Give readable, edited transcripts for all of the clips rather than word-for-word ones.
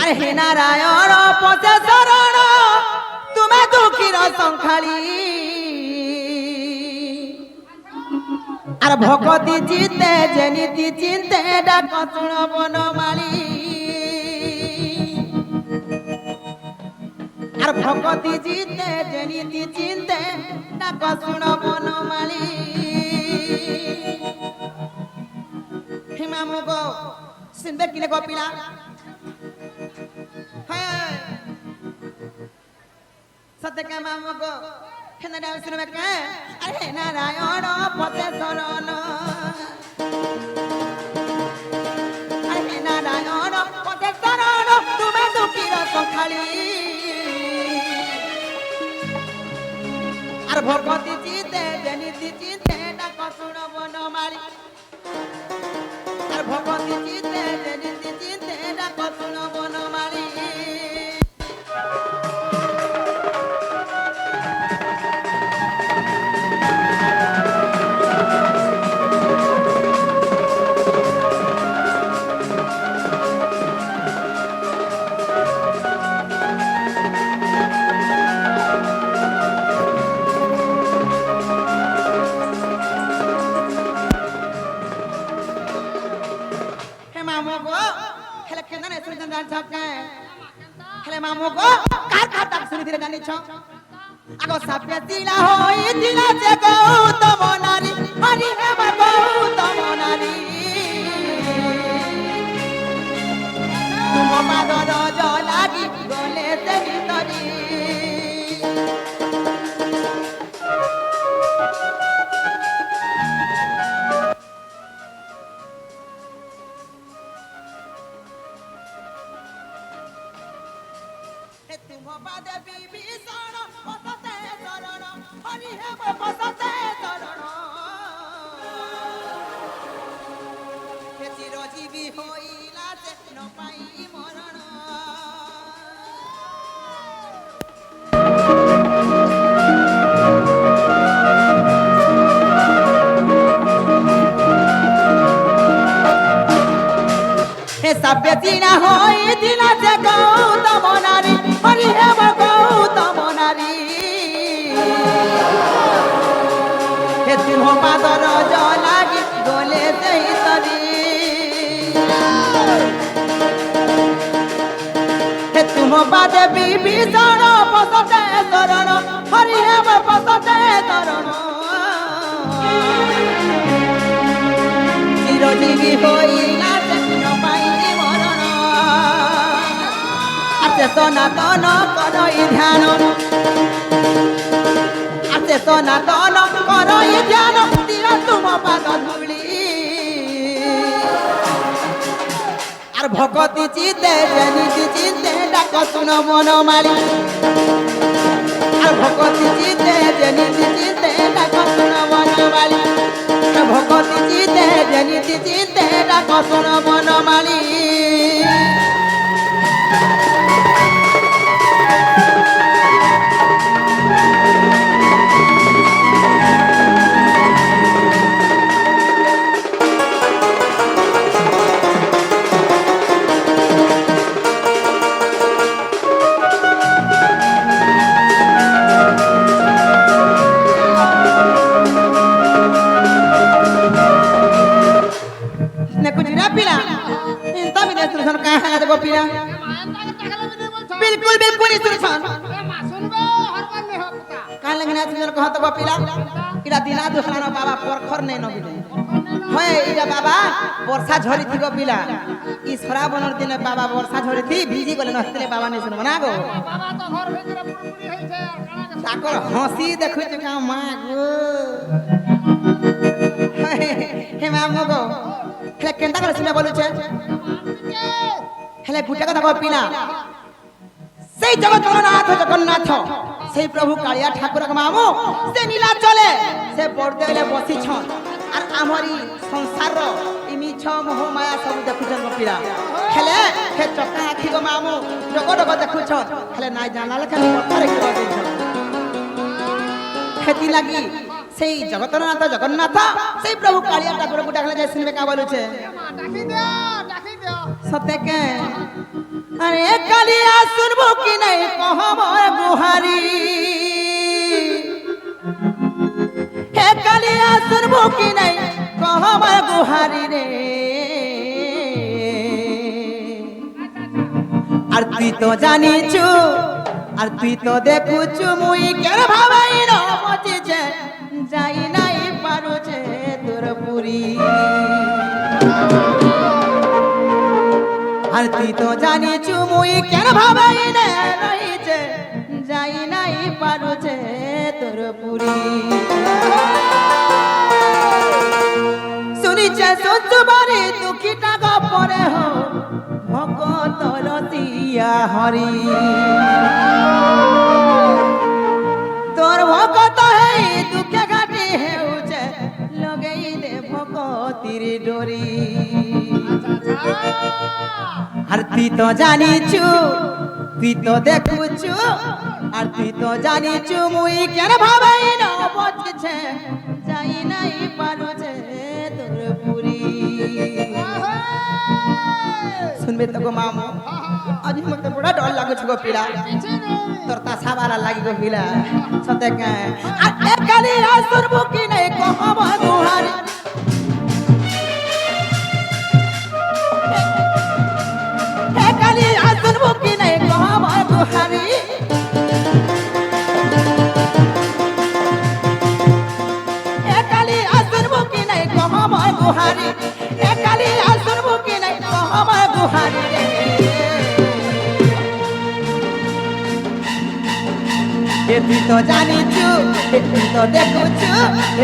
আরে হে নারায়ণ পচে শরণ তুমি দুঃখীর সংখালী আর ভকতি চিতে যেনিতি চিন্তে ডাক শুণ বনমালী আর ভকতি চিতে যেনিতি চিন্তে ডাক শুণ বনমালী হিমামু গো শুনবে কিনে গোপিলা হ্যাঁ সত্যকে মামু গো হেনা ডাল শুনবে কে আরে নারায়ণ পচে শরণ আরে নারায়ণ পচে শরণ তুমি দুঃখীর সংখালী আর ভগবতী চিতে যেনিতি চিন্তে ডাক শুণ বনমালী আর ভগবতী চিতে যেনিতি চিন্তে ডাক শুণ বনমালী হেলে মামু গো কার কার ডাক শুনি ধীরে জানিছ আগো সাপে দিলা হই দিলা যে গৌতম নারী হরি হে গৌতম নারী তুম পাদর লাগি গলে তে ভিতরি চিরজীবী হইলা যে ন পাই মরণ হে সাপে চিনা হইলা যে গৌতম নারী হরি হে গৌতম নারী হে সিংহ পাদর লাগি গলে সেই তরি হে তুম পাদে বিভীষণ পসতে শরণ হরি হে পসতে শরণ চিরজীবী হইলা ন পাই মরণ আছে সনাতন করই ধ্যান আছে সনাতন করই ধ্যান দিলা তুম পাদ ধুলি আর ভকতি চিতে যেনিতি চিন্তে ডাক শুণ বনমালী আর ভকতি চিতে যেনিতি চিন্তে ডাক শুণ বনমালী ভকতি চিতে যেনিতি চিন্তে ডাক শুণ বনমালী बिल्कुल बिल्कुल सुनसान कान लगना सुन कहत गोपिला इरा दिना दुखलानो बाबा परखर नै नबिले होय इरा बाबा वर्षा झरी थी गोपिला ई श्रावणर दिन बाबा वर्षा झरी थी भिजी गले नस्तले बाबा नै सुन बना गो बाबा तो घर भेजरा पुरपुरी होई छे ताकर हंसी देखु छ का मा गो हे मामो गो हे केंता करे सुने बोलु छे हेले गुटे कथा गोपिला সেই জগৎনাথ জগন্নাথ সেই প্রভু কালিয়া ঠাকুর মামু সে নীলা চলে সে পড়দেলে বসিছন আর আমরি সংসার ইমিছ মোহ মায়া সব দেখুছন গোপিলা হেলে হে চকা আখি গো মামু জগ জগ দেখুছন হেলে নাই জানালে খালি কথারে কি বলছন খেতি লাগি সেই জগৎনাথ জগন্নাথ সেই প্রভু কালিয়া ঠাকুর গুটা খেলে যাই শুনবে কা বলুছে ডাকি দিও सते के अरे कालिया सुनबो कि नहीं कह मोर गुहारी हे कालिया सुनबो कि नहीं कह मोर गुहारी रे আর তুই তো জানিছু আর তুই তো দেখুছু মুই কেন ভাবাই ন মজিছে যাই নাই পারুছে তোর পুরি আর তুই তো জানিছু মুই কেন ভাবাই ন রইছে যাই নাই পারুছে তোর পুরি শুনিছে সত্যবারে দুঃখী টাকা পরে হো ভগত লতিয়া হরি তোর ভগত হেই দুঃখে ঘাটি হেউছে লগেই দে ভগতির ডরি আর তুই তো জানিছু তুই তো দেখুছু আর তুই তো জানিছু মুই কেন ভাবাই ন বচছে যাই নাই পারুছে তোর পুরি सुनबे तो गो मामू आज मते बड़ा डर लागो छ गो पीड़ा तोर तासा वाला लागी गो पीड़ा सते के आ काली सुनबो कि नहीं कहब गुहारी हे काली सुनबो कि नहीं कहब गुहारी हे काली सुनबो कि नहीं कहब गुहारी हे काली सुनबो कि नहीं कहब गुहारी रे ए तुई तो जानिछु ए तुई तो देखुछु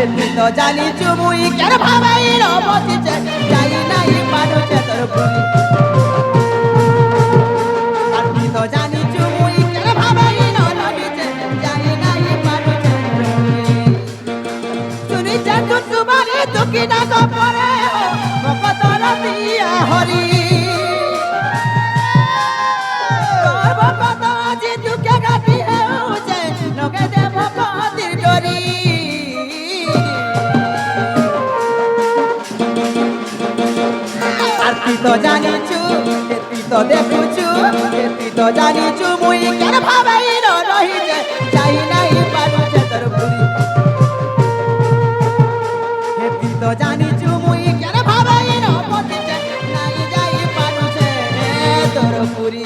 ए तुई तो जानिछु मुई केन भाबाई न बसिছে যাই নাই পারুছে তোর পুরি আর তুই তো জানিछु মুই কেন ভাবাই ন লাগিছে যাই নাই পারুছে তোর পুরি শুনিছে তুতুবারে দুঃখী ডাক পরে ভগত লতিয়া হরি তোর ভগত আজি দুঃখে ঘাটি হেউছে লগে দে ভগতির ডরি আর তুই তো জানিছু তুই তো দেখুছু তুই তো জানিছু মুই কেন ভাবাই ন রহিছে যাই নাই পারুছে তোর পুরি তুই তো জানিছু মুই কেন ভাবাই ন বসিছে নাই যাই পারুছে তোর পুরি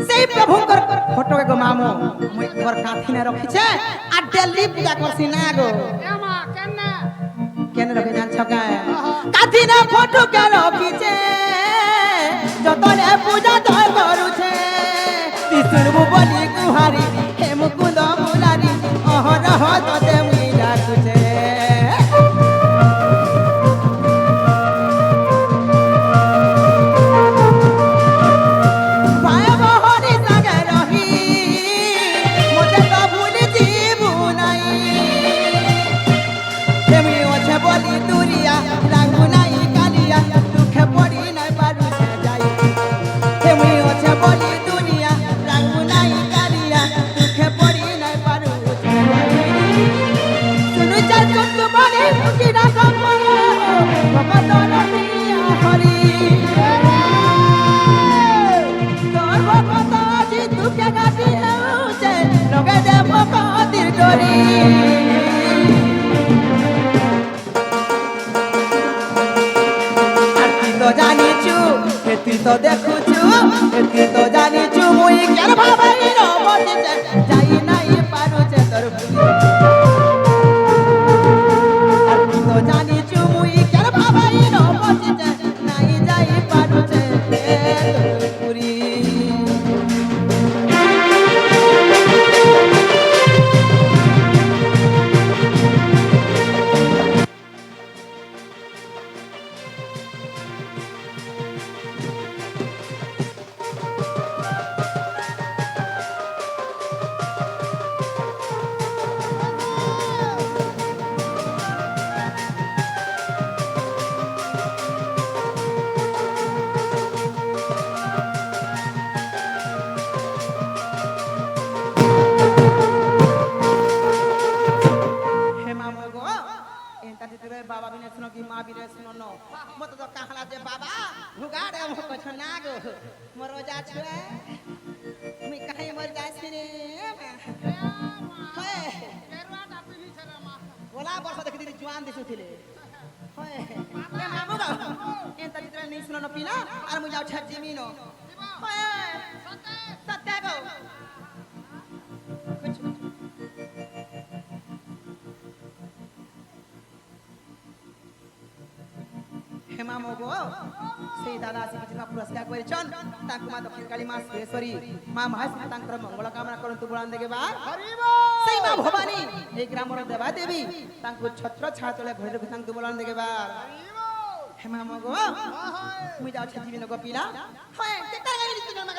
সেই প্রভুঙ্কর ফটো গো মামু মুই ঘর কাঁথি না রখিছে আর ডেলি পূজা করছি না গো এমা কেনে কেন রখি জানছ কে কাঁথি না ফটো কে রখিছে যতনে পূজা তোর করুছে শুনবু বলি গুহারি হে মুকুন্দ মুলারি অহরহ তোতে মুই ডাকুছে তুই তো দেখুছু তুই তো জানিছু মুই কেন ভাবাই ন বসিছে যাই নাই পারুছে মতো তো কাহলা যে বাবা ভুগাড়ে মো কছ না গো মোর রোজা ছুয়ে মুই কাহে মর যাইছি রে হয় ওলা বর্ষ দেখি দিদি জোয়ান দিছুଥିଲେ হয় এ মামু গো এন্তা ভিতরে নি শুনো পিনা আর মুই যাও ছাড় জিমি নো হয় সত্য গো হেমা মগো সেই দাদা আসি কিছু পুরস্কার করেছন তাଙ୍କୁ মা দক্ষিণ কালী মা সুরেশ্বরী মা মহাশ্রী তাଙ୍କର ମଙ୍ଗଳ କାମନା କରନ୍ତୁ ବୁଲାন ଦେବେ ବା সেই মা ভবানী এই গ্রামর দেবা দেবী ତାଙ୍କୁ ଛତ୍ର ଛାଆ ତଳେ ଘରେ ରଖିଥାନ୍ତୁ ବୁଲାନ ଦେବେ ବା হেমা মগো মুই যাও ছাড় জিমি নো গো পিলা হয়